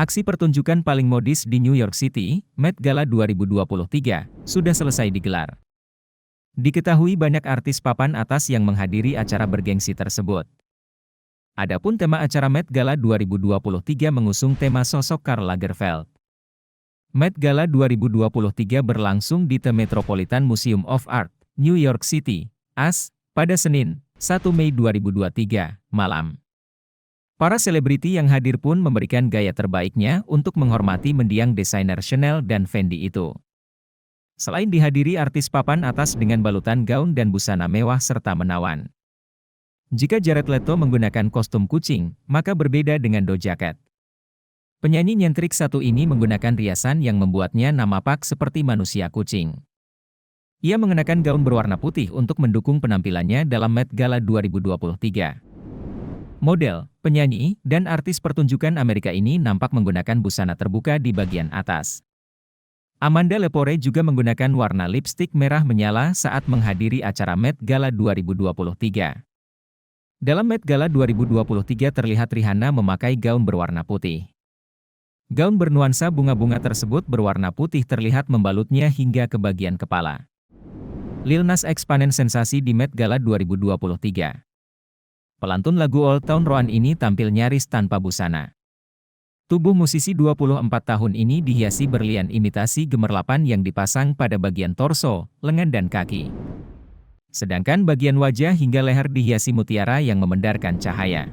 Aksi pertunjukan paling modis di New York City, Met Gala 2023, sudah selesai digelar. Diketahui banyak artis papan atas yang menghadiri acara bergengsi tersebut. Adapun tema acara Met Gala 2023 mengusung tema sosok Karl Lagerfeld. Met Gala 2023 berlangsung di The Metropolitan Museum of Art, New York City, AS, pada Senin, 1 Mei 2023, malam. Para selebriti yang hadir pun memberikan gaya terbaiknya untuk menghormati mendiang desainer Chanel dan Fendi itu. Selain dihadiri artis papan atas dengan balutan gaun dan busana mewah serta menawan. Jika Jared Leto menggunakan kostum kucing, maka berbeda dengan Doja Cat. Penyanyi nyentrik satu ini menggunakan riasan yang membuatnya nampak seperti manusia kucing. Ia mengenakan gaun berwarna putih untuk mendukung penampilannya dalam Met Gala 2023. Model, penyanyi, dan artis pertunjukan Amerika ini nampak menggunakan busana terbuka di bagian atas. Amanda Lepore juga menggunakan warna lipstik merah menyala saat menghadiri acara Met Gala 2023. Dalam Met Gala 2023 terlihat Rihanna memakai gaun berwarna putih. Gaun bernuansa bunga-bunga tersebut berwarna putih terlihat membalutnya hingga ke bagian kepala. Lil Nas X panen sensasi di Met Gala 2023. Pelantun lagu Old Town Road ini tampil nyaris tanpa busana. Tubuh musisi 24 tahun ini dihiasi berlian imitasi gemerlapan yang dipasang pada bagian torso, lengan dan kaki. Sedangkan bagian wajah hingga leher dihiasi mutiara yang memendarkan cahaya.